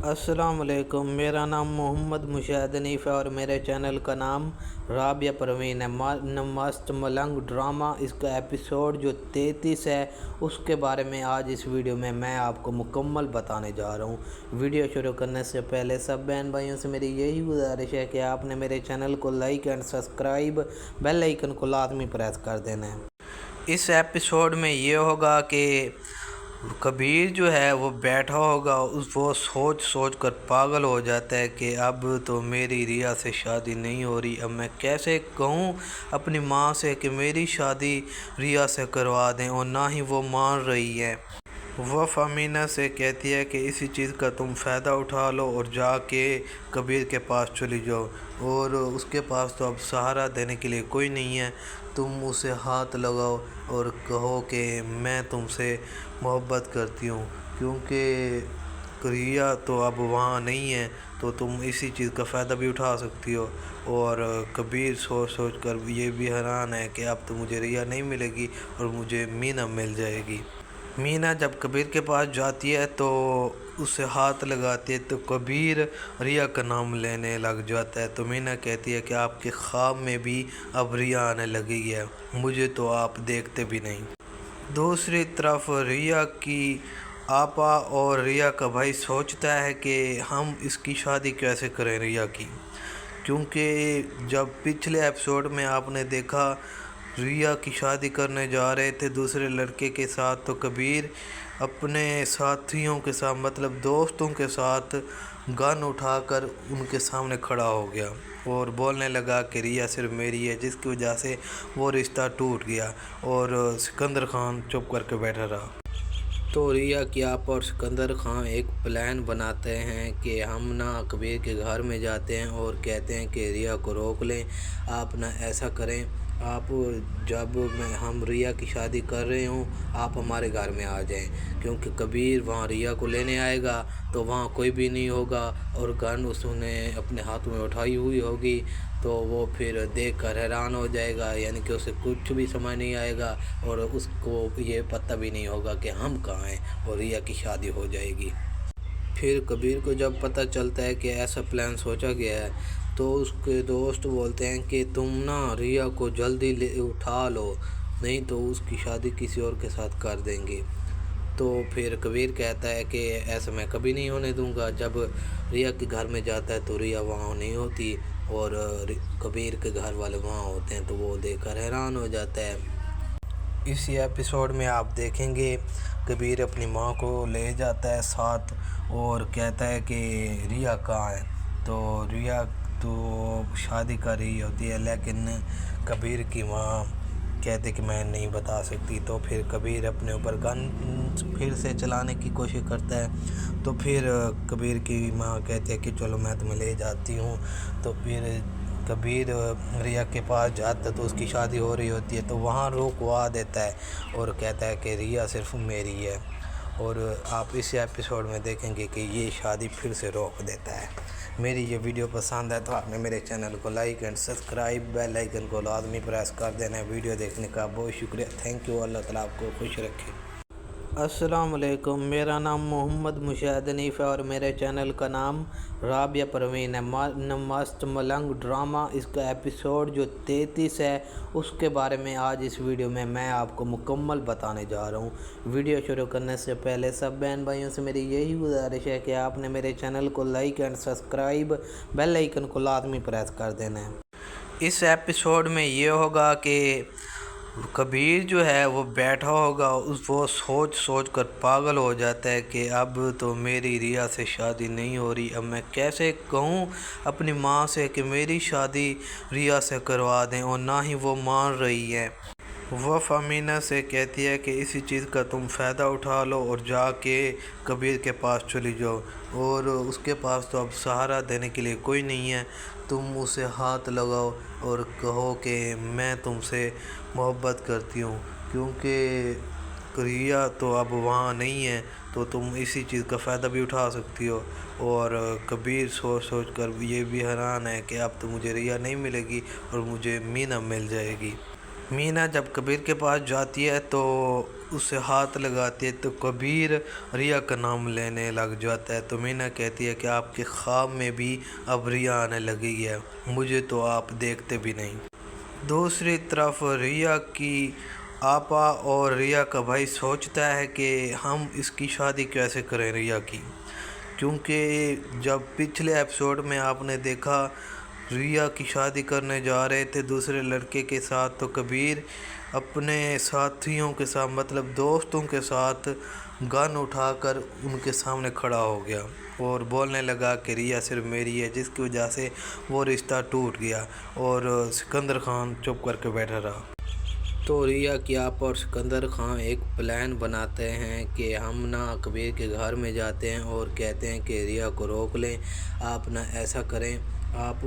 अस्सलाम वालेकुम। मेरा नाम मोहम्मद मुशाहिद हनीफ़ है और मेरे चैनल का नाम राबिया परवीन है। मस्त मलंग ड्रामा इसका एपिसोड जो 33 है उसके बारे में आज इस वीडियो में मैं आपको मुकम्मल बताने जा रहा हूँ। वीडियो शुरू करने से पहले सब बहन भाइयों से मेरी यही गुजारिश है कि आपने मेरे चैनल को like and subscribe bell icon को लाजमी प्रेस कर देना है। इस एपिसोड में ये होगा कि कबीर जो है वो बैठा होगा, वो सोच सोच कर पागल हो जाता है कि अब तो मेरी रिया से शादी नहीं हो रही। अब मैं कैसे कहूँ अपनी माँ से कि मेरी शादी रिया से करवा दें, और ना ही वो मान रही है। वह अमीना से कहती है कि इसी चीज़ का तुम फ़ायदा उठा लो और जाके कबीर के पास चली जाओ, और उसके पास तो अब सहारा देने के लिए कोई नहीं है। तुम उसे हाथ लगाओ और कहो कि मैं तुमसे मोहब्बत करती हूँ, क्योंकि रिया तो अब वहाँ नहीं है, तो तुम इसी चीज़ का फ़ायदा भी उठा सकती हो। और कबीर सोच सोच कर ये भी हैरान है कि अब तो मुझे रिया नहीं मिलेगी और मुझे मीना मिल जाएगी। मीना जब कबीर के पास जाती है तो उसे हाथ लगाती है, तो कबीर रिया का नाम लेने लग जाता है। तो मीना कहती है कि आपके ख्वाब में भी अब रिया आने लगी है, मुझे तो आप देखते भी नहीं। दूसरी तरफ रिया की आपा और रिया का भाई सोचता है कि हम इसकी शादी कैसे करें रिया की, क्योंकि जब पिछले एपिसोड में आपने देखा रिया की शादी करने जा रहे थे दूसरे लड़के के साथ, तो कबीर अपने साथियों के साथ मतलब दोस्तों के साथ गन उठाकर उनके सामने खड़ा हो गया और बोलने लगा कि रिया सिर्फ मेरी है, जिसकी वजह से वो रिश्ता टूट गया और सिकंदर खान चुप करके बैठा रहा। तो रिया की आप और सिकंदर खान एक प्लान बनाते हैं कि हम ना कबीर के घर में जाते हैं और कहते हैं कि रिया को रोक लें। आप ना ऐसा करें, आप जब हम रिया की शादी कर रहे हों आप हमारे घर में आ जाएं, क्योंकि कबीर वहाँ रिया को लेने आएगा तो वहाँ कोई भी नहीं होगा और गन उसने अपने हाथ में उठाई हुई होगी, तो वो फिर देख कर हैरान हो जाएगा, यानी कि उसे कुछ भी समझ नहीं आएगा और उसको ये पता भी नहीं होगा कि हम कहाँ हैं, और रिया की शादी हो जाएगी। फिर कबीर को जब पता चलता है कि ऐसा प्लान सोचा गया है, तो उसके दोस्त बोलते हैं कि तुम ना रिया को जल्दी ले उठा लो, नहीं तो उसकी शादी किसी और के साथ कर देंगे। तो फिर कबीर कहता है कि ऐसा मैं कभी नहीं होने दूंगा। जब रिया के घर में जाता है तो रिया वहाँ नहीं होती और कबीर के घर वाले वहाँ होते हैं, तो वो देखकर हैरान हो जाता है। इसी एपिसोड में आप देखेंगे कबीर अपनी माँ को ले जाता है साथ और कहता है कि रिया कहाँ है। तो रिया तो शादी कर रही होती है, लेकिन कबीर की माँ कहते कि मैं नहीं बता सकती। तो फिर कबीर अपने ऊपर गन फिर से चलाने की कोशिश करता है, तो फिर कबीर की माँ कहती है कि चलो मैं तुम्हें ले जाती हूँ। तो फिर कबीर रिया के पास जाता है तो उसकी शादी हो रही होती है, तो वहाँ रोकवा देता है और कहता है कि रिया सिर्फ मेरी है। और आप इस एपिसोड में देखेंगे कि ये शादी फिर से रोक देता है। मेरी ये वीडियो पसंद है तो आपने मेरे चैनल को like and subscribe bell icon को लाजमी प्रेस कर देना है। वीडियो देखने का बहुत शुक्रिया। Thank you. अल्लाह ताला आपको खुश रखे। अस्सलाम वालेकुम। मेरा नाम मोहम्मद मुशाहिद हनीफ़ है और मेरे चैनल का नाम राबिया परवीन है। मस्त मलंग ड्रामा इसका एपिसोड जो 33 है उसके बारे में आज इस वीडियो में मैं आपको मुकम्मल बताने जा रहा हूँ। वीडियो शुरू करने से पहले सब बहन भाइयों से मेरी यही गुजारिश है कि आपने मेरे चैनल को like and subscribe bell icon को लाजमी प्रेस कर देना है। इस एपिसोड में ये होगा कि कबीर जो है वो बैठा होगा, वो सोच सोच कर पागल हो जाता है कि अब तो मेरी रिया से शादी नहीं हो रही। अब मैं कैसे कहूँ अपनी माँ से कि मेरी शादी रिया से करवा दें, और ना ही वो मान रही है। वह अमीना से कहती है कि इसी चीज़ का तुम फ़ायदा उठा लो और जाके कबीर के पास चली जाओ, और उसके पास तो अब सहारा देने के लिए कोई नहीं है। तुम उसे हाथ लगाओ और कहो कि मैं तुमसे मोहब्बत करती हूँ, क्योंकि रिया तो अब वहाँ नहीं है, तो तुम इसी चीज़ का फ़ायदा भी उठा सकती हो। और कबीर सोच सोच कर ये भी हैरान है कि अब तो मुझे रिया नहीं मिलेगी और मुझे मीना मिल जाएगी। मीना जब कबीर के पास जाती है तो اسے ہاتھ لگاتی ہے تو کبیر ریا کا نام لینے لگ جاتا ہے۔ تو مینا کہتی ہے کہ آپ کے خواب میں بھی اب ریا آنے لگی ہے، مجھے تو آپ دیکھتے بھی نہیں۔ دوسری طرف ریا کی آپا اور ریا کا بھائی سوچتا ہے کہ ہم اس کی شادی کیسے کریں ریا کی، کیونکہ جب پچھلے ایپیسوڈ میں آپ نے دیکھا ریا کی شادی کرنے جا رہے تھے دوسرے لڑکے کے ساتھ، تو کبیر اپنے ساتھیوں کے ساتھ مطلب دوستوں کے ساتھ گن اٹھا کر ان کے سامنے کھڑا ہو گیا اور بولنے لگا کہ ریا صرف میری ہے، جس کی وجہ سے وہ رشتہ ٹوٹ گیا اور سکندر خان چپ کر کے بیٹھا رہا۔ تو ریا کی آپ اور سکندر خان ایک پلان بناتے ہیں کہ ہم نہ کبیر کے گھر میں جاتے ہیں اور کہتے ہیں کہ ریا کو روک لیں، آپ نہ ایسا کریں، آپ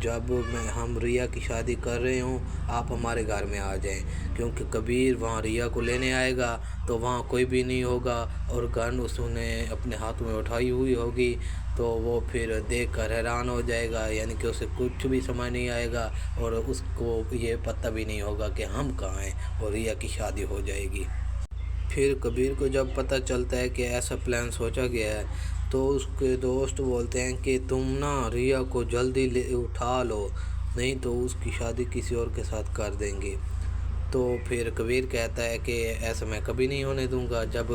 جب ہم ریا کی شادی کر رہے ہوں آپ ہمارے گھر میں آ جائیں، کیونکہ کبیر وہاں ریا کو لینے آئے گا تو وہاں کوئی بھی نہیں ہوگا اور گن اس نے اپنے ہاتھ میں اٹھائی ہوئی ہوگی، تو وہ پھر دیکھ کر حیران ہو جائے گا، یعنی کہ اسے کچھ بھی سمجھ نہیں آئے گا اور اس کو یہ پتہ بھی نہیں ہوگا کہ ہم کہاں ہیں اور ریا کی شادی ہو جائے گی۔ پھر کبیر کو جب پتہ چلتا ہے کہ ایسا پلان سوچا گیا ہے تو اس کے دوست بولتے ہیں کہ تم نا ریا کو جلدی اٹھا لو، نہیں تو اس کی شادی کسی اور کے ساتھ کر دیں گے۔ تو پھر کبیر کہتا ہے کہ ایسا میں کبھی نہیں ہونے دوں گا۔ جب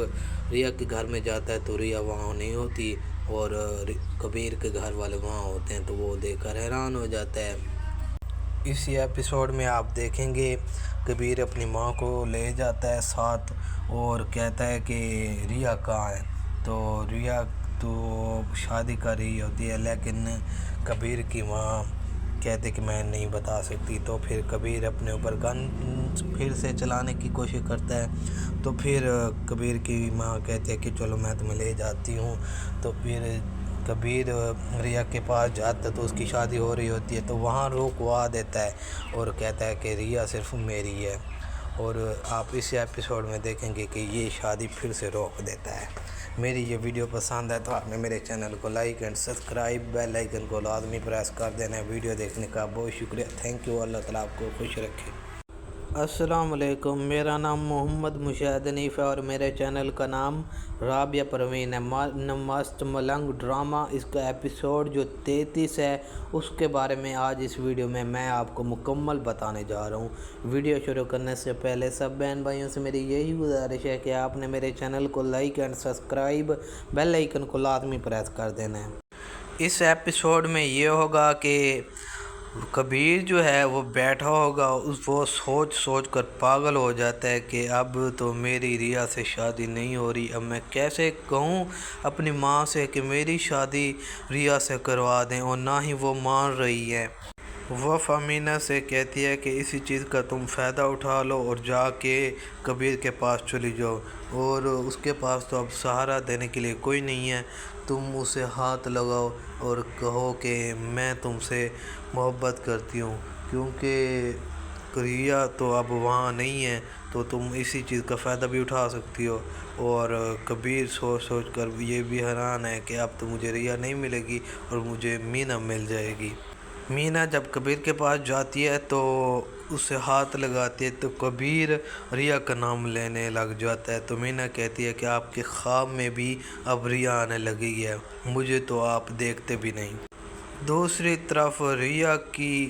ریا کے گھر میں جاتا ہے تو ریا وہاں نہیں ہوتی اور کبیر کے گھر والے وہاں ہوتے ہیں، تو وہ دیکھ کر حیران ہو جاتا ہے۔ اسی ایپیسوڈ میں آپ دیکھیں گے کبیر اپنی ماں کو لے جاتا ہے ساتھ اور کہتا ہے کہ ریا کہاں ہے، تو ریا تو شادی کر رہی ہوتی ہے لیکن کبیر کی ماں کہتے کہ میں نہیں بتا سکتی۔ تو پھر کبیر اپنے اوپر گن پھر سے چلانے کی کوشش کرتا ہے، تو پھر کبیر کی ماں کہتے ہے کہ چلو میں تمہیں لے جاتی ہوں۔ تو پھر کبیر ریا کے پاس جاتا ہے تو اس کی شادی ہو رہی ہوتی ہے، تو وہاں روکوا دیتا ہے اور کہتا ہے کہ ریا صرف میری ہے، اور آپ اس ایپیسوڈ میں دیکھیں گے کہ یہ شادی پھر سے روک دیتا ہے۔ میری یہ ویڈیو پسند ہے تو آپ نے میرے چینل کو like and subscribe, bell icon کو لازمی پریس کر دینا ہے۔ ویڈیو دیکھنے کا بہت شکریہ، تھینک یو، اللہ تعالیٰ آپ کو خوش رکھے۔ السلام علیکم، میرا نام محمد مشاہد حنیف ہے اور میرے چینل کا نام رابعہ پروین ہے۔ مست ملنگ ڈرامہ، اس کا ایپیسوڈ جو 33 ہے اس کے بارے میں آج اس ویڈیو میں آپ کو مکمل بتانے جا رہا ہوں۔ ویڈیو شروع کرنے سے پہلے سب بہن بھائیوں سے میری یہی گزارش ہے کہ آپ نے میرے چینل کو like and subscribe, bell icon کو لازمی پریس کر دینا ہے۔ اس ایپیسوڈ میں یہ ہوگا کہ کبیر جو ہے وہ بیٹھا ہوگا، وہ سوچ کر پاگل ہو جاتا ہے کہ اب تو میری ریا سے شادی نہیں ہو رہی، اب میں کیسے کہوں اپنی ماں سے کہ میری شادی ریا سے کروا دیں، اور نہ ہی وہ مان رہی ہے۔ وہ فامینہ سے کہتی ہے کہ اسی چیز کا تم فائدہ اٹھا لو اور جا کے کبیر کے پاس چلی جاؤ، اور اس کے پاس تو اب سہارا دینے کے لیے کوئی نہیں ہے، تم اسے ہاتھ لگاؤ اور کہو کہ میں تم سے محبت کرتی ہوں، کیونکہ ریا تو اب وہاں نہیں ہے تو تم اسی چیز کا فائدہ بھی اٹھا سکتی ہو۔ اور کبیر سوچ کر یہ بھی حیران ہے کہ اب تو مجھے ریا نہیں ملے گی اور مجھے مینا مل جائے گی۔ مینا جب کبیر کے پاس جاتی ہے تو اسے ہاتھ لگاتی ہے تو کبیر ریا کا نام لینے لگ جاتا ہے۔ تو مینا کہتی ہے کہ آپ کے خواب میں بھی اب ریا آنے لگی ہے، مجھے تو آپ دیکھتے بھی نہیں۔ دوسری طرف ریا کی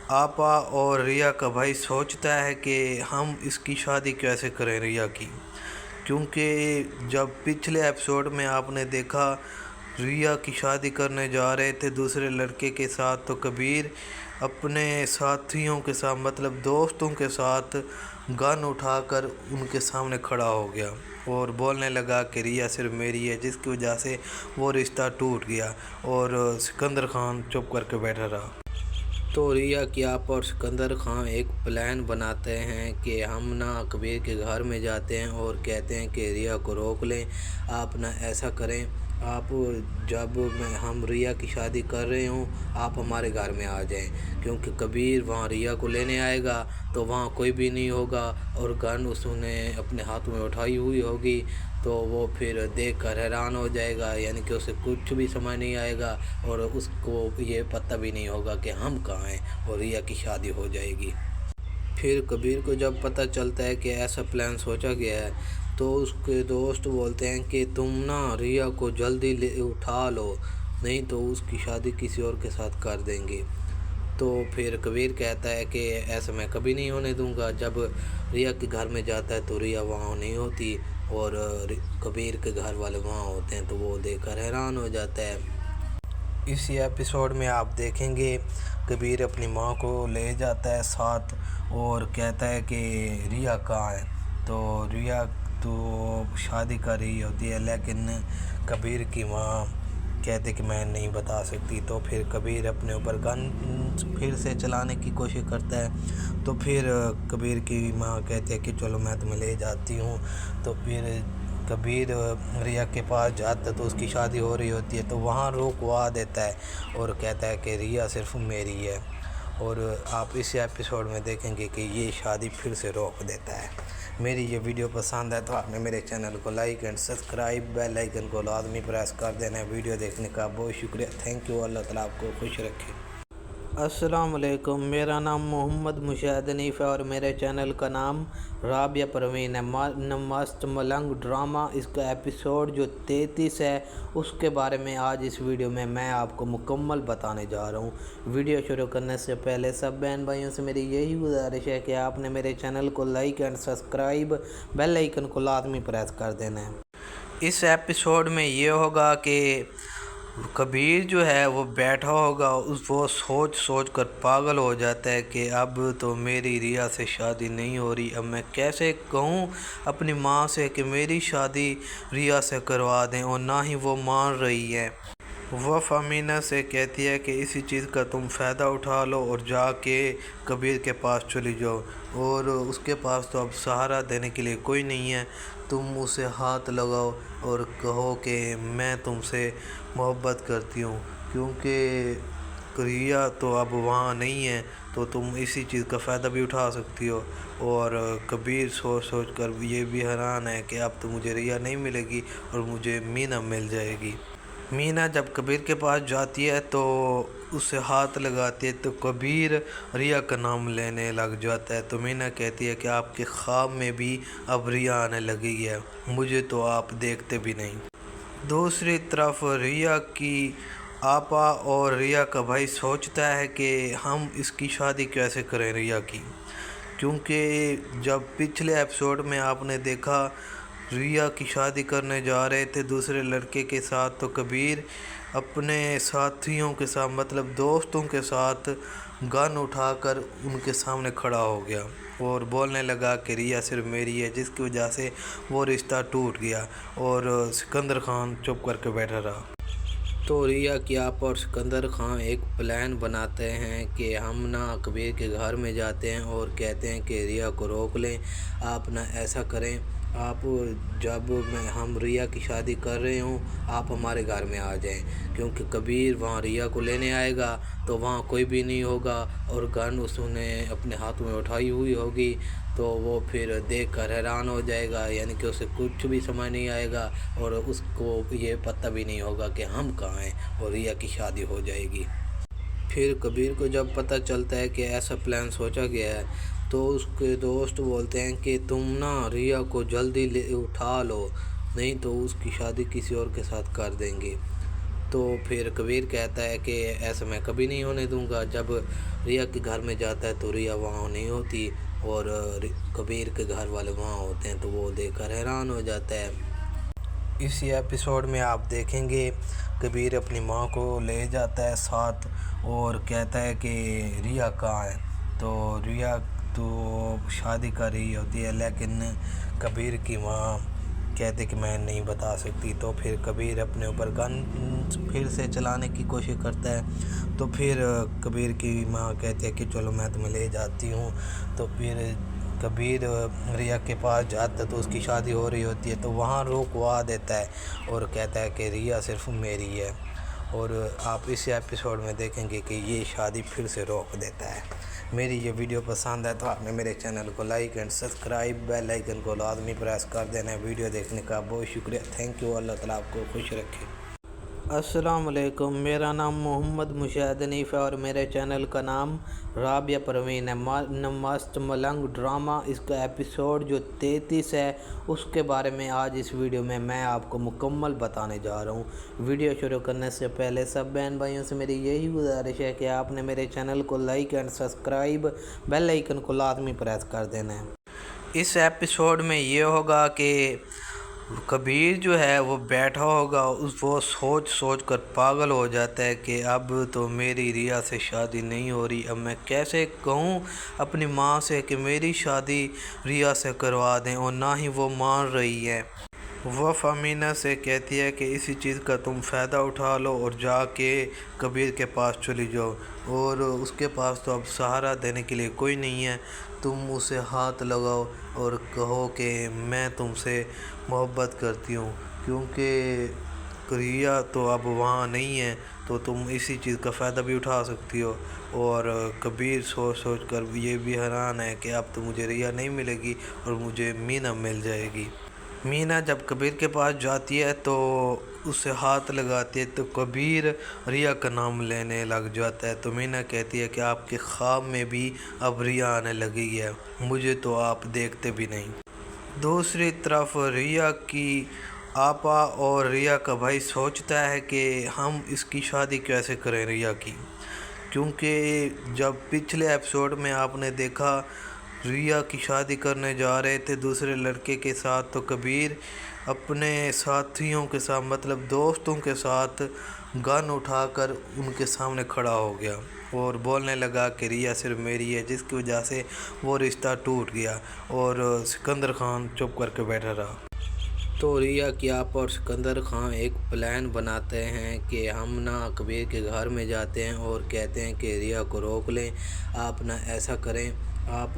آپا اور ریا کا بھائی سوچتا ہے کہ ہم اس کی شادی کیسے کریں ریا کی، کیونکہ جب پچھلے ایپیسوڈ میں آپ نے دیکھا ریا کی شادی کرنے جا رہے تھے دوسرے لڑکے کے ساتھ، تو کبیر اپنے ساتھیوں کے ساتھ مطلب دوستوں کے ساتھ گن اٹھا کر ان کے سامنے کھڑا ہو گیا اور بولنے لگا کہ ریا صرف میری ہے، جس کی وجہ سے وہ رشتہ ٹوٹ گیا اور سکندر خان چپ کر کے بیٹھا رہا۔ تو ریا کی آپ اور سکندر خان ایک پلان بناتے ہیں کہ ہم نہ کبیر کے گھر میں جاتے ہیں اور کہتے ہیں کہ ریا کو روک لیں، آپ نہ ایسا کریں، آپ جب ہم ریا کی شادی کر رہے ہوں آپ ہمارے گھر میں آ جائیں، کیونکہ کبیر وہاں ریا کو لینے آئے گا تو وہاں کوئی بھی نہیں ہوگا اور گن اس نے اپنے ہاتھ میں اٹھائی ہوئی ہوگی، تو وہ پھر دیکھ کر حیران ہو جائے گا، یعنی کہ اسے کچھ بھی سمجھ نہیں آئے گا اور اس کو یہ پتہ بھی نہیں ہوگا کہ ہم کہاں ہیں اور ریا کی شادی ہو جائے گی۔ پھر کبیر کو جب پتہ چلتا ہے کہ ایسا پلان سوچا گیا ہے تو اس کے دوست بولتے ہیں کہ تم نا ریا کو جلدی اٹھا لو، نہیں تو اس کی شادی کسی اور کے ساتھ کر دیں گے۔ تو پھر کبیر کہتا ہے کہ ایسا میں کبھی نہیں ہونے دوں گا۔ جب ریا کے گھر میں جاتا ہے تو ریا وہاں نہیں ہوتی اور کبیر کے گھر والے وہاں ہوتے ہیں، تو وہ دیکھ کر حیران ہو جاتا ہے۔ اسی ایپیسوڈ میں آپ دیکھیں گے کبیر اپنی ماں کو لے جاتا ہے ساتھ اور کہتا ہے کہ ریا کہاں ہے، تو ریا تو شادی کر رہی ہوتی ہے، لیکن کبیر کی ماں کہتے کہ میں نہیں بتا سکتی۔ تو پھر کبیر اپنے اوپر گن پھر سے چلانے کی کوشش کرتا ہے، تو پھر کبیر کی ماں کہتی ہے کہ چلو میں تمہیں لے جاتی ہوں۔ تو پھر کبیر ریا کے پاس جاتا ہے تو اس کی شادی ہو رہی ہوتی ہے، تو وہاں روکوا دیتا ہے اور کہتا ہے کہ ریا صرف میری ہے، اور آپ اس ایپیسوڈ میں دیکھیں گے کہ یہ شادی پھر سے روک دیتا ہے۔ میری یہ ویڈیو پسند ہے تو آپ نے میرے چینل کو like and subscribe, bell icon کو لازمی پریس کر دینا ہے۔ ویڈیو دیکھنے کا بہت شکریہ، تھینک یو، اللہ تعالیٰ آپ کو خوش رکھے۔ السلام علیکم، میرا نام محمد مشاہد حنیف ہے اور میرے چینل کا نام رابعہ پروین ہے۔ مست ملنگ ڈرامہ، اس کا ایپیسوڈ جو 33 ہے اس کے بارے میں آج اس ویڈیو میں آپ کو مکمل بتانے جا رہا ہوں۔ ویڈیو شروع کرنے سے پہلے سب بہن بھائیوں سے میری یہی گزارش ہے کہ آپ نے میرے چینل کو like and subscribe, bell icon کو لازمی پریس کر دینا ہے۔ اس ایپیسوڈ میں یہ ہوگا کہ کبیر جو ہے وہ بیٹھا ہوگا، وہ سوچ کر پاگل ہو جاتا ہے کہ اب تو میری ریا سے شادی نہیں ہو رہی، اب میں کیسے کہوں اپنی ماں سے کہ میری شادی ریا سے کروا دیں، اور نہ ہی وہ مان رہی ہے۔ وہ امینا سے کہتی ہے کہ اسی چیز کا تم فائدہ اٹھا لو اور جا کے کبیر کے پاس چلی جاؤ، اور اس کے پاس تو اب سہارا دینے کے لیے کوئی نہیں ہے، تم اسے ہاتھ لگاؤ اور کہو کہ میں تم سے محبت کرتی ہوں، کیونکہ ریا تو اب وہاں نہیں ہے، تو تم اسی چیز کا فائدہ بھی اٹھا سکتی ہو۔ اور کبیر سوچ کر یہ بھی حیران ہے کہ اب تو مجھے ریا نہیں ملے گی اور مجھے مینا مل جائے گی۔ مینا جب کبیر کے پاس جاتی ہے تو اسے ہاتھ لگاتی ہے تو کبیر ریا کا نام لینے لگ جاتا ہے، تو مینا کہتی ہے کہ آپ کے خواب میں بھی اب ریا آنے لگی ہے، مجھے تو آپ دیکھتے بھی نہیں۔ دوسری طرف ریا کی آپا اور ریا کا بھائی سوچتا ہے کہ ہم اس کی شادی کیسے کریں ریا کی، کیونکہ جب پچھلے ایپیسوڈ میں آپ نے دیکھا ریا کی شادی کرنے جا رہے تھے دوسرے لڑکے کے ساتھ، تو کبیر اپنے ساتھیوں کے ساتھ مطلب دوستوں کے ساتھ گن اٹھا کر ان کے سامنے کھڑا ہو گیا اور بولنے لگا کہ ریا صرف میری ہے، جس کی وجہ سے وہ رشتہ ٹوٹ گیا، اور سکندر خان چپ کر کے بیٹھا رہا۔ تو ریا کی آپا اور سکندر خان ایک پلان بناتے ہیں کہ ہم نا کبیر کے گھر میں جاتے ہیں اور کہتے ہیں کہ ریا کو روک لیں، آپ نہ ایسا کریں، آپ جب ہم ریا کی شادی کر رہے ہوں آپ ہمارے گھر میں آ جائیں، کیونکہ کبیر وہاں ریا کو لینے آئے گا تو وہاں کوئی بھی نہیں ہوگا اور گن اس نے اپنے ہاتھ میں اٹھائی ہوئی ہوگی، تو وہ پھر دیکھ کر حیران ہو جائے گا، یعنی کہ اسے کچھ بھی سمجھ نہیں آئے گا اور اس کو یہ پتہ بھی نہیں ہوگا کہ ہم کہاں ہیں، اور ریا کی شادی ہو جائے گی۔ پھر کبیر کو جب پتہ چلتا ہے کہ ایسا پلان سوچا گیا ہے تو اس کے دوست بولتے ہیں کہ تم نا ریا کو جلدی اٹھا لو، نہیں تو اس کی شادی کسی اور کے ساتھ کر دیں گے۔ تو پھر کبیر کہتا ہے کہ ایسا میں کبھی نہیں ہونے دوں گا۔ جب ریا کے گھر میں جاتا ہے تو ریا وہاں نہیں ہوتی اور کبیر کے گھر والے وہاں ہوتے ہیں، تو وہ دیکھ کر حیران ہو جاتا ہے۔ اسی ایپیسوڈ میں آپ دیکھیں گے کبیر اپنی ماں کو لے جاتا ہے ساتھ اور کہتا ہے کہ ریا کہاں ہے، تو ریا تو شادی کر رہی ہوتی ہے، لیکن کبیر کی ماں کہتے کہ میں نہیں بتا سکتی۔ تو پھر کبیر اپنے اوپر گن پھر سے چلانے کی کوشش کرتا ہے، تو پھر کبیر کی ماں کہتی ہے کہ چلو میں تمہیں لے جاتی ہوں۔ تو پھر کبیر ریا کے پاس جاتا ہے تو اس کی شادی ہو رہی ہوتی ہے، تو وہاں روکوا دیتا ہے اور کہتا ہے کہ ریا صرف میری ہے، اور آپ اس ایپیسوڈ میں دیکھیں گے کہ یہ شادی پھر سے روک دیتا ہے۔ میری یہ ویڈیو پسند ہے تو آپ نے میرے چینل کو like and subscribe, bell icon کو لازمی پریس کر دینا ہے۔ ویڈیو دیکھنے کا بہت شکریہ، تھینک یو، اللہ تعالیٰ آپ کو خوش رکھے۔ अस्सलाम वालेकुम। मेरा नाम मोहम्मद मुशाहिद हनीफ़ है और मेरे चैनल का नाम राबिया परवीन है। मस्त मलंग ड्रामा इसका एपिसोड जो 33 है उसके बारे में आज इस वीडियो में मैं आपको मुकम्मल बताने जा रहा हूँ। वीडियो शुरू करने से पहले सब बहन भाइयों से मेरी यही गुजारिश है कि आपने मेरे चैनल को like and subscribe bell icon को लाजमी प्रेस कर देना है। इस एपिसोड में ये होगा कि कबीर जो है वो बैठा होगा, वो सोच सोच कर पागल हो जाता है कि अब तो मेरी रिया से शादी नहीं हो रही। अब मैं कैसे कहूँ अपनी माँ से कि मेरी शादी रिया से करवा दें, और ना ही वो मान रही है। वह अमीना से कहती है कि इसी चीज़ का तुम फ़ायदा उठा लो और जाके कबीर के पास चली जाओ, और उसके पास तो अब सहारा देने के लिए कोई नहीं है। तुम उसे हाथ लगाओ और कहो कि मैं तुमसे मोहब्बत करती हूँ, क्योंकि रिया तो अब वहाँ नहीं है, तो तुम इसी चीज़ का फ़ायदा भी उठा सकती हो। और कबीर सोच सोच कर ये भी हैरान है कि अब तो मुझे रिया नहीं मिलेगी और मुझे मीना मिल जाएगी। मीना जब कबीर के पास जाती है तो उसे हाथ लगाती है, तो कबीर रिया का नाम लेने लग जाता है। तो मीना कहती है कि आपके ख्वाब में भी अब रिया आने लगी है, मुझे तो आप देखते भी नहीं। दूसरी तरफ रिया की आपा और रिया का भाई सोचता है कि हम इसकी शादी कैसे करें रिया की, क्योंकि जब पिछले एपिसोड में आपने देखा रिया की शादी करने जा रहे थे दूसरे लड़के के साथ, तो कबीर अपने साथियों के साथ मतलब दोस्तों के साथ गन उठाकर उनके सामने खड़ा हो गया और बोलने लगा कि रिया सिर्फ मेरी है, जिसकी वजह से वो रिश्ता टूट गया और सिकंदर खान चुप करके बैठा रहा। तो रिया की आप और सिकंदर खान एक प्लान बनाते हैं कि हम ना कबीर के घर में जाते हैं और कहते हैं कि रिया को रोक लें। आप ना ऐसा करें, आप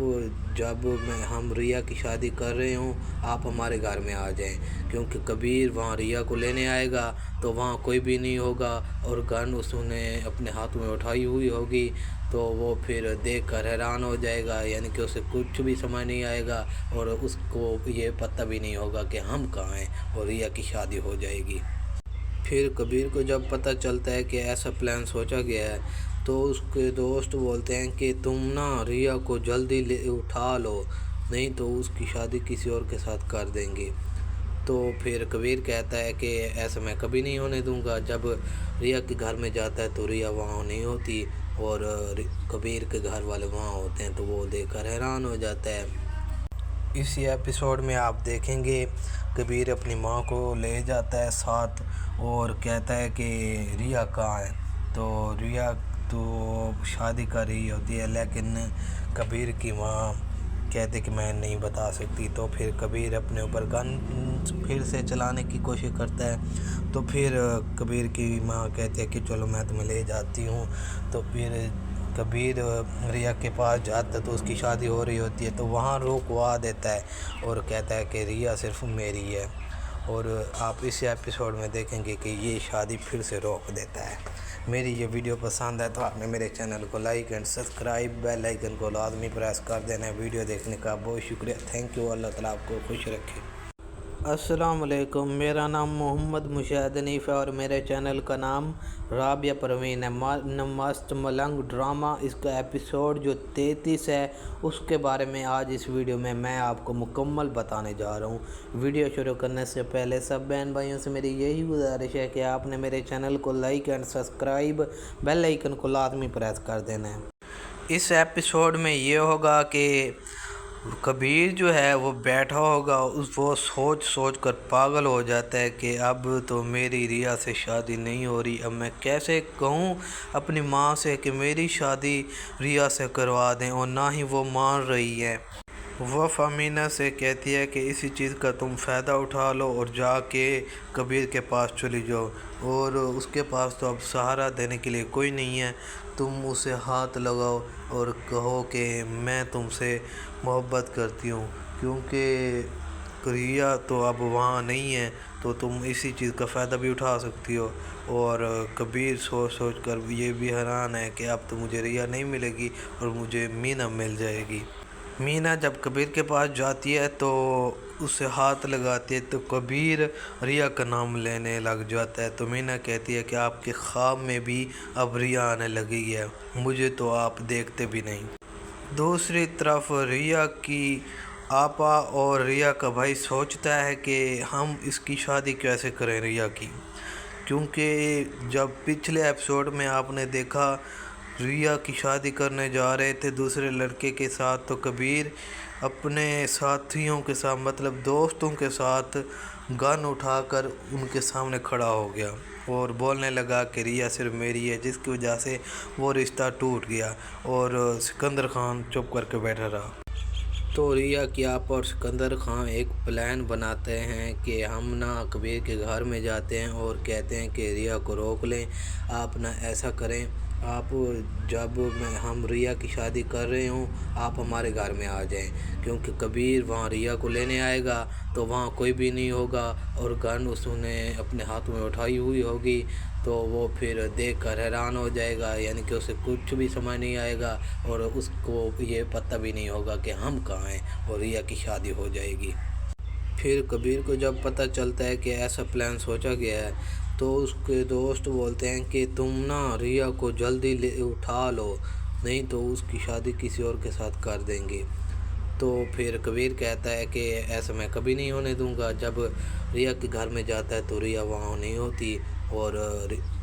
जब हम रिया की शादी कर रहे हों आप हमारे घर में आ जाएं, क्योंकि कबीर वहाँ रिया को लेने आएगा तो वहाँ कोई भी नहीं होगा और गन उसने अपने हाथ में उठाई हुई होगी, तो वो फिर देख कर हैरान हो जाएगा, यानी कि उसे कुछ भी समझ नहीं आएगा और उसको ये पता भी नहीं होगा कि हम कहाँ हैं, और रिया की शादी हो जाएगी। फिर कबीर को जब पता चलता है कि ऐसा प्लान सोचा गया है, तो उसके दोस्त बोलते हैं कि तुम ना रिया को जल्दी ले उठा लो, नहीं तो उसकी शादी किसी और के साथ कर देंगे। तो फिर कबीर कहता है कि ऐसा मैं कभी नहीं होने दूंगा। जब रिया के घर में जाता है तो रिया वहाँ नहीं होती और कबीर के घर वाले वहाँ होते हैं, तो वो देखकर हैरान हो जाता है। इसी एपिसोड में आप देखेंगे कबीर अपनी माँ को ले जाता है साथ और कहता है कि रिया कहाँ है। तो रिया तो शादी कर रही होती है, लेकिन कबीर की माँ कहते कि मैं नहीं बता सकती। तो फिर कबीर अपने ऊपर गन फिर से चलाने की कोशिश करता है, तो फिर कबीर की माँ कहती है कि चलो मैं तुम्हें ले जाती हूँ। तो फिर कबीर रिया के पास जाता है तो उसकी शादी हो रही होती है, तो वहाँ रोकवा देता है और कहता है कि रिया सिर्फ मेरी है। और आप इस एपिसोड में देखेंगे कि ये शादी फिर से रोक देता है। मेरी ये वीडियो पसंद है तो आपने मेरे चैनल को like and subscribe bell icon को लाजमी प्रेस कर देना है। वीडियो देखने का बहुत शुक्रिया, थैंक यू। अल्लाह ताला आपको खुश रखे। अस्सलाम वालेकुम। मेरा नाम मोहम्मद मुशाहिद हनीफ़ है और मेरे चैनल का नाम राबिया परवीन है। मस्त मलंग ड्रामा इसका एपिसोड जो 33 है उसके बारे में आज इस वीडियो में मैं आपको मुकम्मल बताने जा रहा हूँ। वीडियो शुरू करने से पहले सब बहन भाइयों से मेरी यही गुजारिश है कि आपने मेरे चैनल को like and subscribe bell icon को लाजमी प्रेस कर देना है। इस एपिसोड में ये होगा कि कबीर जो है वो बैठा होगा, वो सोच सोच कर पागल हो जाता है कि अब तो मेरी रिया से शादी नहीं हो रही। अब मैं कैसे कहूँ अपनी माँ से कि मेरी शादी रिया से करवा दें, और ना ही वो मान रही है। वह अमीना से कहती है कि इसी चीज़ का तुम फ़ायदा उठा लो और जाके कबीर के पास चली जाओ, और उसके पास तो अब सहारा देने के लिए कोई नहीं है। तुम उसे हाथ लगाओ और कहो कि मैं तुमसे मोहब्बत करती हूँ, क्योंकि रिया तो अब वहाँ नहीं है, तो तुम इसी चीज़ का फ़ायदा भी उठा सकती हो। और कबीर सोच सोच कर ये भी हैरान है कि अब तो मुझे रिया नहीं मिलेगी और मुझे मीना मिल जाएगी। मीना जब कबीर के पास जाती है तो उसे हाथ लगाती है तो कबीर रिया का नाम लेने लग जाता है। तो मीना कहती है कि आपके ख्वाब में भी अब रिया आने लगी है, मुझे तो आप देखते भी नहीं। दूसरी तरफ रिया की आपा और रिया का भाई सोचता है कि हम इसकी शादी कैसे करें रिया की, क्योंकि जब पिछले एपिसोड में आपने देखा रिया की शादी करने जा रहे थे दूसरे लड़के के साथ, तो कबीर अपने साथियों के साथ मतलब दोस्तों के साथ गन उठाकर उनके सामने खड़ा हो गया और बोलने लगा कि रिया सिर्फ मेरी है, जिसकी वजह से वो रिश्ता टूट गया और सिकंदर खान चुप करके बैठा रहा। तो रिया की आप और सिकंदर खान एक प्लान बनाते हैं कि हम ना कबीर के घर में जाते हैं और कहते हैं कि रिया को रोक लें। आप ना ऐसा करें, आप जब हम रिया की शादी कर रहे हूँ आप हमारे घर में आ जाएं, क्योंकि कबीर वहाँ रिया को लेने आएगा तो वहाँ कोई भी नहीं होगा और गन उसने अपने हाथ में उठाई हुई होगी, तो वो फिर देख कर हैरान हो जाएगा, यानी कि उसे कुछ भी समझ नहीं आएगा और उसको ये पता भी नहीं होगा कि हम कहाँ हैं और रिया की शादी हो जाएगी। फिर कबीर को जब पता चलता है कि ऐसा प्लान सोचा गया है तो उसके दोस्त बोलते हैं कि तुम ना रिया को जल्दी ले उठा लो, नहीं तो उसकी शादी किसी और के साथ कर देंगे। तो फिर कबीर कहता है कि ऐसा मैं कभी नहीं होने दूंगा। जब रिया के घर में जाता है तो रिया वहाँ नहीं होती और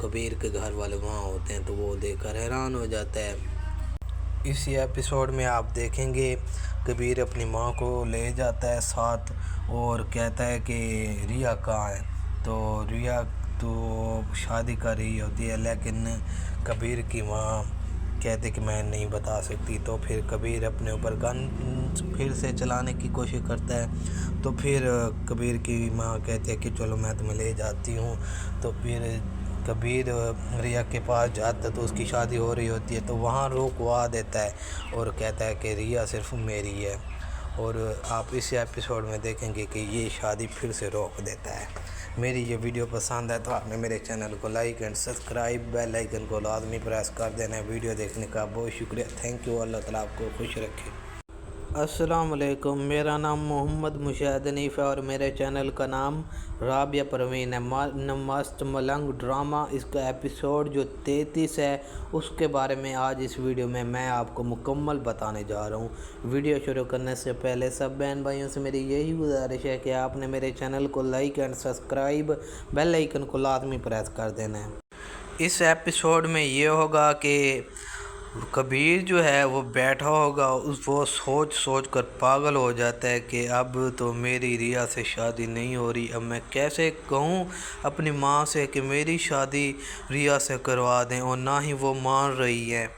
कबीर के घर वाले वहाँ होते हैं, तो वो देखकर हैरान हो जाता है। इसी एपिसोड में आप देखेंगे कबीर अपनी माँ को ले जाता है साथ और कहता है कि रिया कहाँ है। तो रिया तो शादी कर रही होती है, लेकिन कबीर की माँ कहते कि मैं नहीं बता सकती। तो फिर कबीर अपने ऊपर गन फिर से चलाने की कोशिश करता है। तो फिर कबीर की माँ कहती है कि चलो मैं तुम्हें ले जाती हूँ। तो फिर कबीर रिया के पास जाता है तो उसकी शादी हो रही होती है, तो वहाँ रोकवा देता है और कहता है कि रिया सिर्फ मेरी है। और आप इस एपिसोड में देखेंगे कि ये शादी फिर से रोक देता है। मेरी ये वीडियो पसंद है तो आपने मेरे चैनल को like and subscribe, bell icon को लाजमी प्रेस कर देना है। वीडियो देखने का बहुत शुक्रिया, थैंक यू। अल्लाह ताला आपको खुश रखे। अस्सलाम वालेकुम, मेरा नाम मोहम्मद मुशाहिद हनीफ़ है और मेरे चैनल का नाम राबिया परवीन है। मस्त मलंग ड्रामा इसका एपिसोड जो 33 है उसके बारे में आज इस वीडियो में मैं आपको मुकम्मल बताने जा रहा हूँ। वीडियो शुरू करने से पहले सब बहन भाइयों से मेरी यही गुजारिश है कि आपने मेरे चैनल को like and subscribe, bell icon को लाजमी प्रेस कर देना है। इस एपिसोड में ये होगा कि कबीर जो है वो बैठा होगा, वो सोच सोच कर पागल हो जाता है कि अब तो मेरी रिया से शादी नहीं हो रही, अब मैं कैसे कहूँ अपनी माँ से कि मेरी शादी रिया से करवा दें, और ना ही वो मान रही है।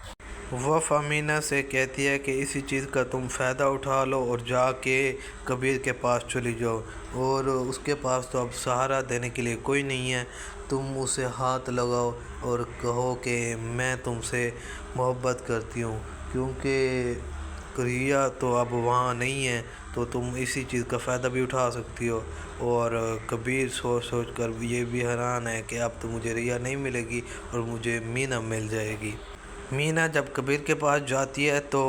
वह मीना से कहती है कि इसी चीज़ का तुम फ़ायदा उठा लो और जाके कबीर के पास चली जाओ, और उसके पास तो अब सहारा देने के लिए कोई नहीं है। तुम उसे हाथ लगाओ और कहो कि मैं तुमसे मोहब्बत करती हूँ, क्योंकि रिया तो अब वहाँ नहीं है, तो तुम इसी चीज़ का फ़ायदा भी उठा सकती हो। और कबीर सोच सोच कर ये भी हैरान है कि अब तो मुझे रिया नहीं मिलेगी और मुझे मीना मिल जाएगी। मीना जब कबीर के पास जाती है तो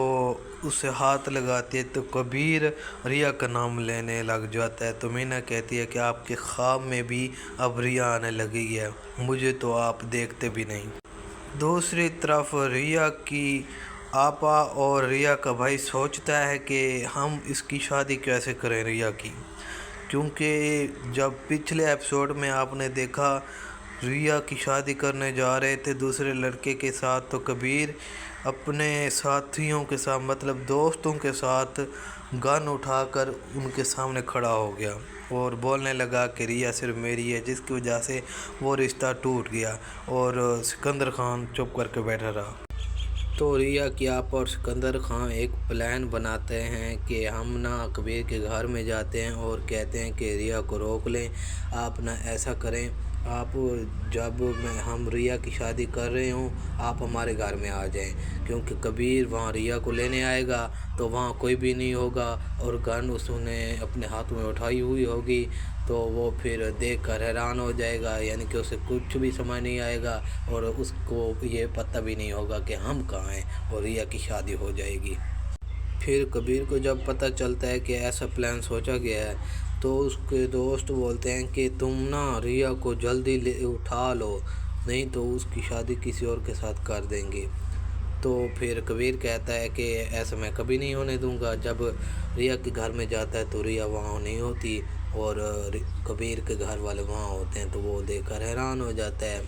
उसे हाथ लगाती है तो कबीर रिया का नाम लेने लग जाता है। तो मीना कहती है कि आपके ख्वाब में भी अब रिया आने लगी है, मुझे तो आप देखते भी नहीं। दूसरी तरफ रिया की आपा और रिया का भाई सोचता है कि हम इसकी शादी कैसे करें रिया की, क्योंकि जब पिछले एपिसोड में आपने देखा रिया की शादी करने जा रहे थे दूसरे लड़के के साथ, तो कबीर अपने साथियों के साथ मतलब दोस्तों के साथ गन उठाकर उनके सामने खड़ा हो गया और बोलने लगा कि रिया सिर्फ मेरी है, जिसकी वजह से वो रिश्ता टूट गया और सिकंदर खान चुप करके बैठा रहा। तो रिया की आप और सिकंदर खान एक प्लान बनाते हैं कि हम ना कबीर के घर में जाते हैं और कहते हैं कि रिया को रोक लें। आप ना ऐसा करें, आप जब हम रिया की शादी कर रहे हूँ आप हमारे घर में आ जाएं, क्योंकि कबीर वहाँ रिया को लेने आएगा तो वहाँ कोई भी नहीं होगा और गन उसने अपने हाथ में उठाई हुई होगी, तो वो फिर देख कर हैरान हो जाएगा, यानी कि उसे कुछ भी समझ नहीं आएगा और उसको ये पता भी नहीं होगा कि हम कहाँ हैं और रिया की शादी हो जाएगी। پھر کبیر کو جب پتہ چلتا ہے کہ ایسا پلان سوچا گیا ہے تو اس کے دوست بولتے ہیں کہ تم نا ریا کو جلدی اٹھا لو، نہیں تو اس کی شادی کسی اور کے ساتھ کر دیں گے۔ تو پھر کبیر کہتا ہے کہ ایسا میں کبھی نہیں ہونے دوں گا۔ جب ریا کے گھر میں جاتا ہے تو ریا وہاں نہیں ہوتی اور کبیر کے گھر والے وہاں ہوتے ہیں تو وہ دیکھ کر حیران ہو جاتا ہے۔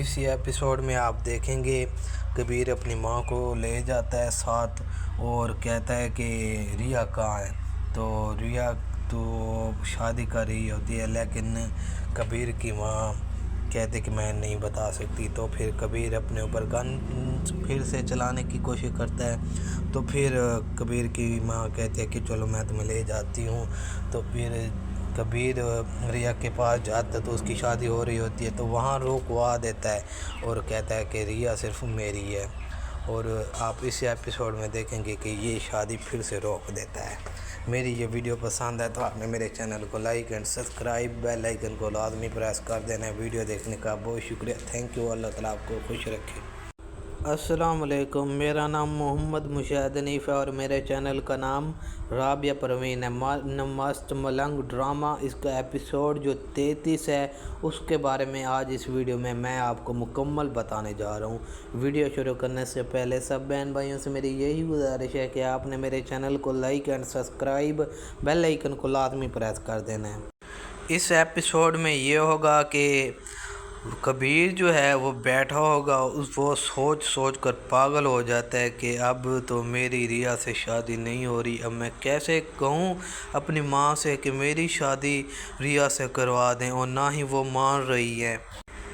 اسی ایپیسوڈ میں آپ دیکھیں گے کبیر اپنی ماں کو لے جاتا ہے ساتھ اور کہتا ہے کہ ریا کہاں ہے، تو ریا تو شادی کر رہی ہوتی ہے لیکن کبیر کی ماں کہتے کہ میں نہیں بتا سکتی۔ تو پھر کبیر اپنے اوپر گن پھر سے چلانے کی کوشش کرتا ہے، تو پھر کبیر کی ماں کہتے ہے کہ چلو میں تمہیں لے جاتی ہوں۔ تو پھر کبیر ریا کے پاس جاتا ہے تو اس کی شادی ہو رہی ہوتی ہے تو وہاں روکوا دیتا ہے اور کہتا ہے کہ ریا صرف میری ہے، اور آپ اس ایپیسوڈ میں دیکھیں گے کہ یہ شادی پھر سے روک دیتا ہے۔ میری یہ ویڈیو پسند ہے تو آپ نے میرے چینل کو like and subscribe, bell icon کو لازمی پریس کر دینا ہے۔ ویڈیو دیکھنے کا بہت شکریہ، تھینک یو، اللہ تعالیٰ آپ کو خوش رکھے۔ السلام علیکم، میرا نام محمد مشاہد حنیف ہے اور میرے چینل کا نام رابعہ پروین ہے۔ مست ملنگ ڈرامہ، اس کا ایپیسوڈ جو 33 ہے اس کے بارے میں آج اس ویڈیو میں آپ کو مکمل بتانے جا رہا ہوں۔ ویڈیو شروع کرنے سے پہلے سب بہن بھائیوں سے میری یہی گزارش ہے کہ آپ نے میرے چینل کو like and subscribe, bell icon کو لازمی پریس کر دینا ہے۔ اس ایپیسوڈ میں یہ ہوگا کہ کبیر جو ہے وہ بیٹھا ہوگا، وہ سوچ کر پاگل ہو جاتا ہے کہ اب تو میری ریا سے شادی نہیں ہو رہی، اب میں کیسے کہوں اپنی ماں سے کہ میری شادی ریا سے کروا دیں، اور نہ ہی وہ مان رہی ہے۔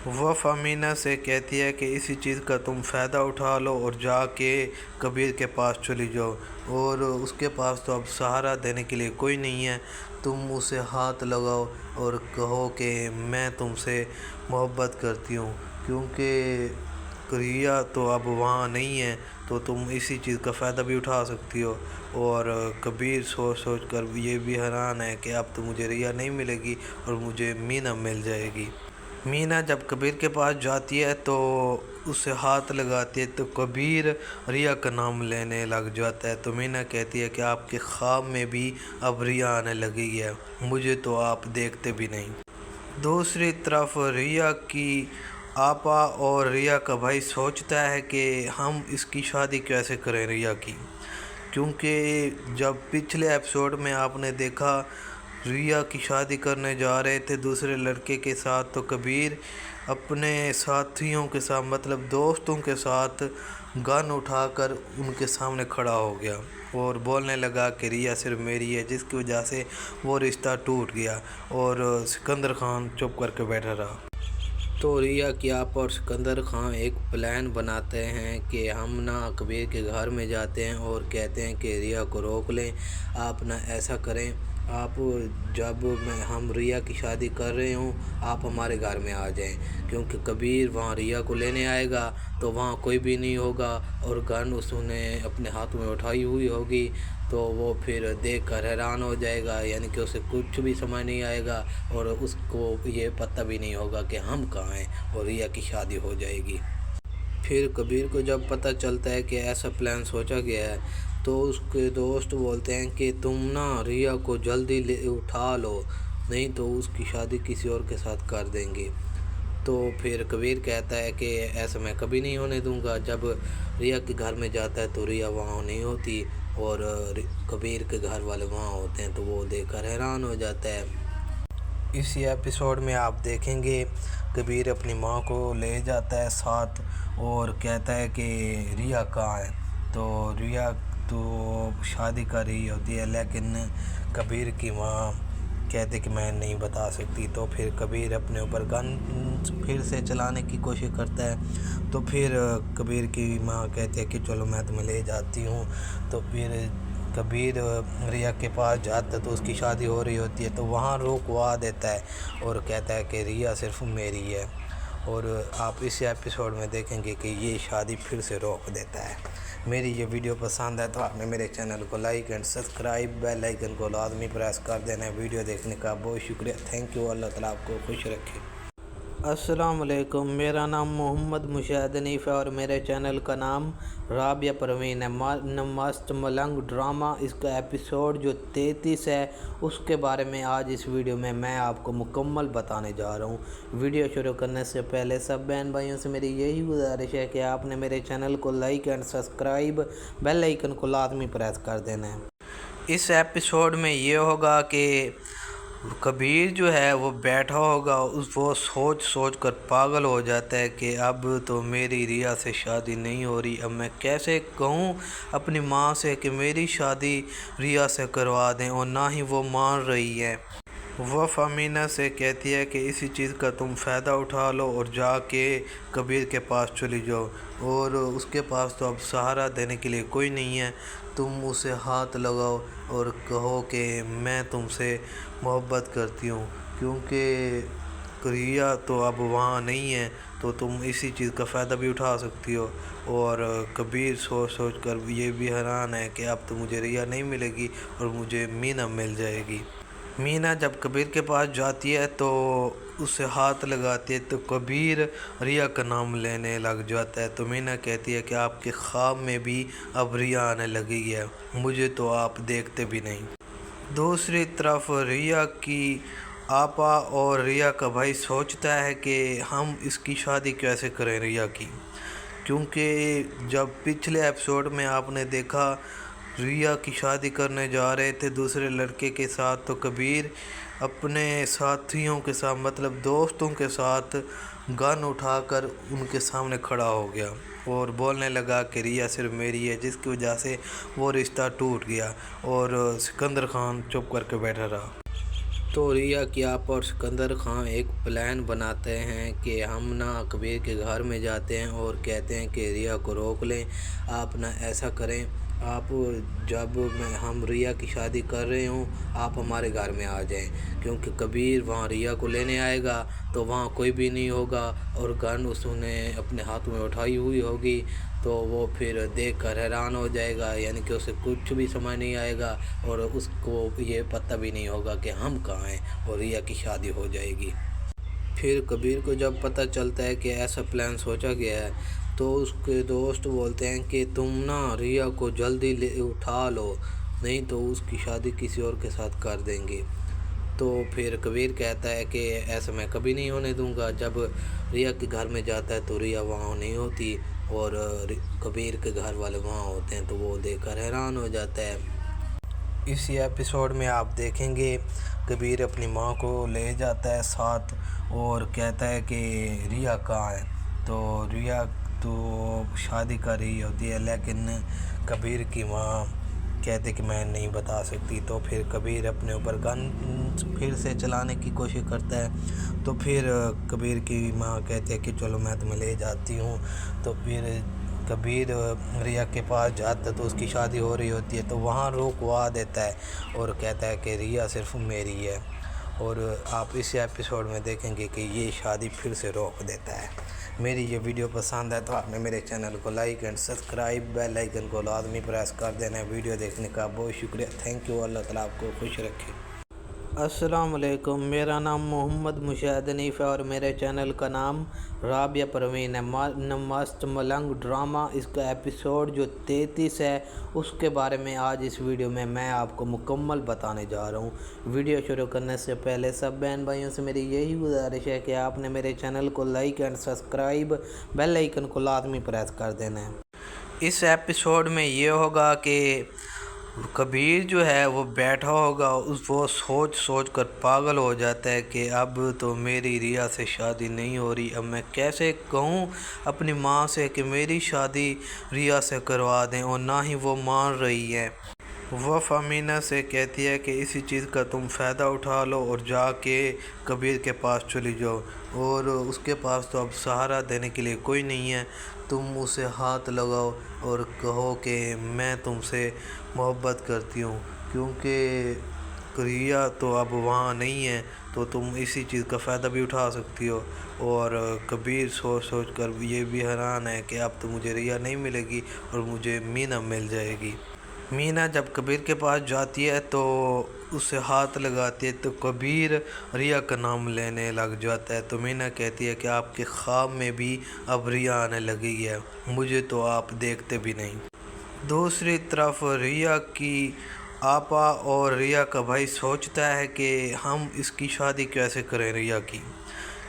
وہ امینا سے کہتی ہے کہ اسی چیز کا تم فائدہ اٹھا لو اور جا کے کبیر کے پاس چلی جاؤ، اور اس کے پاس تو اب سہارا دینے کے لیے کوئی نہیں ہے، تم اسے ہاتھ لگاؤ اور کہو کہ میں تم سے محبت کرتی ہوں، کیونکہ ریا تو اب وہاں نہیں ہے تو تم اسی چیز کا فائدہ بھی اٹھا سکتی ہو۔ اور کبیر سوچ کر یہ بھی حیران ہے کہ اب تو مجھے ریا نہیں ملے گی اور مجھے مینا مل جائے گی۔ مینا جب کبیر کے پاس جاتی ہے تو اسے ہاتھ لگاتی ہے تو کبیر ریا کا نام لینے لگ جاتا ہے، تو مینا کہتی ہے کہ آپ کے خواب میں بھی اب ریا آنے لگی ہے، مجھے تو آپ دیکھتے بھی نہیں۔ دوسری طرف ریا کی آپا اور ریا کا بھائی سوچتا ہے کہ ہم اس کی شادی کیسے کریں ریا کی، کیونکہ جب پچھلے ایپیسوڈ میں آپ نے دیکھا ریا کی شادی کرنے جا رہے تھے دوسرے لڑکے کے ساتھ، تو کبیر اپنے ساتھیوں کے ساتھ مطلب دوستوں کے ساتھ گن اٹھا کر ان کے سامنے کھڑا ہو گیا اور بولنے لگا کہ ریا صرف میری ہے، جس کی وجہ سے وہ رشتہ ٹوٹ گیا اور سکندر خان چپ کر کے بیٹھا رہا۔ تو ریا کی آپا اور سکندر خان ایک پلان بناتے ہیں کہ ہم نا کبیر کے گھر میں جاتے ہیں اور کہتے ہیں کہ ریا کو روک لیں، آپ نہ ایسا کریں، آپ جب ہم ریا کی شادی کر رہے ہوں آپ ہمارے گھر میں آ جائیں، کیونکہ کبیر وہاں ریا کو لینے آئے گا تو وہاں کوئی بھی نہیں ہوگا اور گن اس نے اپنے ہاتھ میں اٹھائی ہوئی ہوگی، تو وہ پھر دیکھ کر حیران ہو جائے گا، یعنی کہ اسے کچھ بھی سمجھ نہیں آئے گا اور اس کو یہ پتہ بھی نہیں ہوگا کہ ہم کہاں ہیں، اور ریا کی شادی ہو جائے گی۔ پھر کبیر کو جب پتہ چلتا ہے کہ ایسا پلان سوچا گیا ہے تو اس کے دوست بولتے ہیں کہ تم نا ریا کو جلدی اٹھا لو، نہیں تو اس کی شادی کسی اور کے ساتھ کر دیں گے۔ تو پھر کبیر کہتا ہے کہ ایسا میں کبھی نہیں ہونے دوں گا۔ جب ریا کے گھر میں جاتا ہے تو ریا وہاں نہیں ہوتی اور کبیر کے گھر والے وہاں ہوتے ہیں تو وہ دیکھ کر حیران ہو جاتا ہے۔ اسی ایپیسوڈ میں آپ دیکھیں گے کبیر اپنی ماں کو لے جاتا ہے ساتھ اور کہتا ہے کہ ریا کہاں ہے، تو ریا تو شادی کر رہی ہوتی ہے لیکن کبیر کی ماں کہتے کہ میں نہیں بتا سکتی۔ تو پھر کبیر اپنے اوپر گن پھر سے چلانے کی کوشش کرتا ہے، تو پھر کبیر کی ماں کہتے ہے کہ چلو میں تمہیں لے جاتی ہوں۔ تو پھر کبیر ریا کے پاس جاتا ہے تو اس کی شادی ہو رہی ہوتی ہے تو وہاں روکوا دیتا ہے اور کہتا ہے کہ ریا صرف میری ہے، اور آپ اس ایپیسوڈ میں دیکھیں گے کہ یہ شادی پھر سے روک دیتا ہے۔ میری یہ ویڈیو پسند ہے تو آپ نے میرے چینل کو like and subscribe, bell icon کو لازمی پریس کر دینا ہے۔ ویڈیو دیکھنے کا بہت شکریہ، تھینک یو، اللہ تعالیٰ آپ کو خوش رکھے۔ अस्सलाम वालेकुम। मेरा नाम मोहम्मद मुशाहिद हनीफ है और मेरे चैनल का नाम राबिया परवीन है। मस्त मलंग ड्रामा इसका एपिसोड जो 33 है उसके बारे में आज इस वीडियो में मैं आपको मुकम्मल बताने जा रहा हूँ। वीडियो शुरू करने से पहले सब बहन भाइयों से मेरी यही गुजारिश है कि आपने मेरे चैनल को like and subscribe bell icon को लाजमी प्रेस कर देना है। इस एपिसोड में ये होगा कि कबीर जो है वो बैठा होगा, वो सोच सोच कर पागल हो जाता है कि अब तो मेरी रिया से शादी नहीं हो रही। अब मैं कैसे कहूँ अपनी माँ से कि मेरी शादी रिया से करवा दें, और ना ही वो मान रही है। वह अमीना से कहती है कि इसी चीज़ का तुम फ़ायदा उठा लो और जाके कबीर के पास चली जाओ, और उसके पास तो अब सहारा देने के लिए कोई नहीं है। तुम उसे हाथ लगाओ और कहो कि मैं तुमसे मोहब्बत करती हूँ, क्योंकि रिया तो अब वहाँ नहीं है, तो तुम इसी चीज़ का फ़ायदा भी उठा सकती हो। और कबीर सोच सोच कर ये भी हैरान है कि अब तो मुझे रिया नहीं मिलेगी और मुझे मीना मिल जाएगी। मीना जब कबीर के पास जाती है तो उसे हाथ लगाती है, तो कबीर रिया का नाम लेने लग जाता है। तो मीना कहती है कि आपके ख्वाब में भी अब रिया आने लगी है, मुझे तो आप देखते भी नहीं। दूसरी तरफ रिया की आपा और रिया का भाई सोचता है कि हम इसकी शादी कैसे करें रिया की, क्योंकि जब पिछले एपिसोड में आपने देखा रिया की शादी करने जा रहे थे दूसरे लड़के के साथ, तो कबीर अपने साथियों के साथ मतलब दोस्तों के साथ गन उठाकर उनके सामने खड़ा हो गया और बोलने लगा कि रिया सिर्फ मेरी है, जिसकी वजह से वो रिश्ता टूट गया। और सिकंदर खान चुप करके बैठा रहा। तो रिया की आप और सिकंदर खान एक प्लान बनाते हैं कि हम ना कबीर के घर में जाते हैं और कहते हैं कि रिया को रोक लें। आप ना ऐसा करें, आप जब हम रिया की शादी कर रहे हूँ आप हमारे घर में आ जाएं, क्योंकि कबीर वहाँ रिया को लेने आएगा तो वहाँ कोई भी नहीं होगा और गन उसने अपने हाथ में उठाई हुई होगी, तो वो फिर देख कर हैरान हो जाएगा, यानी कि उसे कुछ भी समझ नहीं आएगा और उसको ये पता भी नहीं होगा कि हम कहाँ हैं, और रिया की शादी हो जाएगी। फिर कबीर को जब पता चलता है कि ऐसा प्लान सोचा गया है, तो उसके दोस्त बोलते हैं कि तुम ना रिया को जल्दी ले उठा लो, नहीं तो उसकी शादी किसी और के साथ कर देंगे। तो फिर कबीर कहता है कि ऐसा मैं कभी नहीं होने दूंगा। जब रिया के घर में जाता है तो रिया वहाँ नहीं होती और कबीर के घर वाले वहाँ होते हैं, तो वो देखकर हैरान हो जाता है। इसी एपिसोड में आप देखेंगे कबीर अपनी माँ को ले जाता है साथ और कहता है कि रिया कहाँ है। तो रिया तो शादी कर रही होती है, लेकिन कबीर की माँ कहते कि मैं नहीं बता सकती। तो फिर कबीर अपने ऊपर गन फिर से चलाने की कोशिश करता है। तो फिर कबीर की माँ कहती है कि चलो मैं तुम्हें ले जाती हूँ। तो फिर कबीर रिया के पास जाता है तो उसकी शादी हो रही होती है, तो वहाँ रोकवा देता है और कहता है कि रिया सिर्फ मेरी है। और आप इस एपिसोड में देखेंगे कि ये शादी फिर से रोक देता है। मेरी ये वीडियो पसंद है तो आपने मेरे चैनल को like and subscribe bell icon को लाजमी प्रेस कर देना है। वीडियो देखने का बहुत शुक्रिया। Thank you. अल्लाह ताला आपको खुश रखे। अस्सलाम वालेकुम। मेरा नाम मोहम्मद मुशाहिद हनीफ है और मेरे चैनल का नाम राबिया परवीन है। मस्त मलंग ड्रामा इसका एपिसोड जो 33 है उसके बारे में आज इस वीडियो में मैं आपको मुकम्मल बताने जा रहा हूँ। वीडियो शुरू करने से पहले सब बहन भाइयों से मेरी यही गुजारिश है कि आपने मेरे चैनल को like and subscribe bell icon को लाजमी प्रेस कर देना है। इस एपिसोड में ये होगा कि कबीर जो है वो बैठा होगा, वो सोच सोच कर पागल हो जाता है कि अब तो मेरी रिया से शादी नहीं हो रही। अब मैं कैसे कहूँ अपनी माँ से कि मेरी शादी रिया से करवा दें, और ना ही वो मान रही है। वह अमीना से कहती है कि इसी चीज़ का तुम फ़ायदा उठा लो और जाके कबीर के पास चली जाओ, और उसके पास तो अब सहारा देने के लिए कोई नहीं है। तुम उसे हाथ लगाओ और कहो कि मैं तुमसे मोहब्बत करती हूँ, क्योंकि रिया तो अब वहाँ नहीं है, तो तुम इसी चीज़ का फ़ायदा भी उठा सकती हो। और कबीर सोच सोच कर ये भी हैरान है कि अब तो मुझे रिया नहीं मिलेगी और मुझे मीना मिल जाएगी। मीना जब कबीर के पास जाती है तो उसे हाथ लगाती है तो कबीर रिया का नाम लेने लग जाता है। तो मीना कहती है कि आपके ख्वाब में भी अब रिया आने लगी है, मुझे तो आप देखते भी नहीं। दूसरी तरफ रिया की आपा और रिया का भाई सोचता है कि हम इसकी शादी कैसे करें रिया की,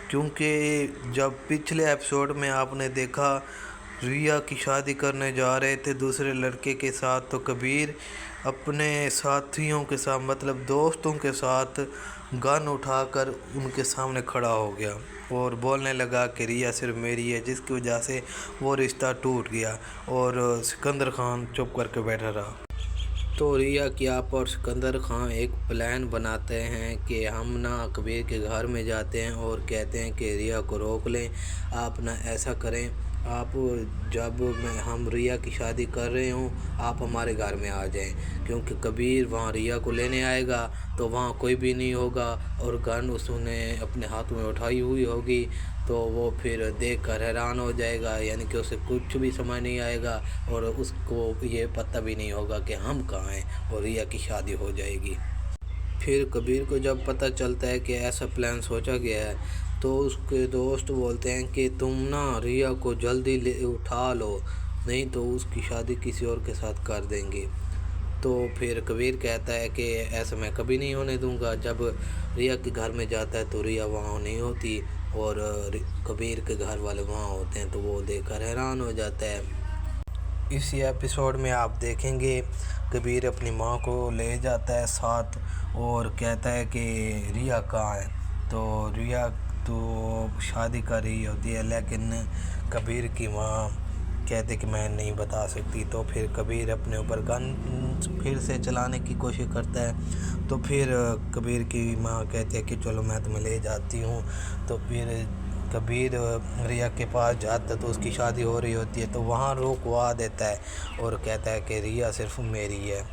क्योंकि जब पिछले एपिसोड में आपने देखा रिया की शादी करने जा रहे थे दूसरे लड़के के साथ, तो कबीर अपने साथियों के साथ मतलब दोस्तों के साथ गन उठाकर उनके सामने खड़ा हो गया और बोलने लगा कि रिया सिर्फ मेरी है, जिसकी वजह से वो रिश्ता टूट गया और सिकंदर खान चुप करके बैठा रहा। तो रिया की आप और सिकंदर खान एक प्लान बनाते हैं कि हम ना कबीर के घर में जाते हैं और कहते हैं कि रिया को रोक लें, आप ना ऐसा करें, आप जब हम रिया की शादी कर रहे हों आप हमारे घर में आ जाएं, क्योंकि कबीर वहाँ रिया को लेने आएगा तो वहाँ कोई भी नहीं होगा और गन उसने अपने हाथ में उठाई हुई होगी, तो वो फिर देख कर हैरान हो जाएगा, यानी कि उसे कुछ भी समझ नहीं आएगा और उसको ये पता भी नहीं होगा कि हम कहाँ हैं और रिया की शादी हो जाएगी। फिर कबीर को जब पता चलता है कि ऐसा प्लान सोचा गया है तो उसके दोस्त बोलते हैं कि तुम ना रिया को जल्दी ले उठा लो, नहीं तो उसकी शादी किसी और के साथ कर देंगे। तो फिर कबीर कहता है कि ऐसा मैं कभी नहीं होने दूंगा। जब रिया के घर में जाता है तो रिया वहाँ नहीं होती और कबीर के घर वाले वहाँ होते हैं, तो वो देखकर हैरान हो जाता है। इसी एपिसोड में आप देखेंगे कबीर अपनी माँ को ले जाता है साथ और कहता है कि रिया कहाँ है, तो रिया तो शादी कर रही होती है, लेकिन कबीर की माँ कहते कि मैं नहीं बता सकती। तो फिर कबीर अपने ऊपर गन फिर से चलाने की कोशिश करता है, तो फिर कबीर की माँ कहती है कि चलो मैं तुम्हें ले जाती हूँ। तो फिर कबीर रिया के पास जाता है तो उसकी शादी हो रही होती है, तो वहाँ रोकवा देता है और कहता है कि रिया सिर्फ मेरी है,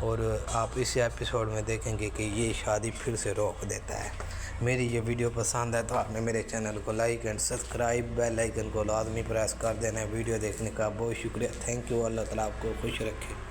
और आप इस एपिसोड में देखेंगे कि ये शादी फिर से रोक देता है। मेरी ये वीडियो पसंद है तो आपने मेरे चैनल को like and subscribe, bell icon को लाजमी प्रेस कर देना है। वीडियो देखने का बहुत शुक्रिया। Thank you. अल्लाह ताला आपको खुश रखे।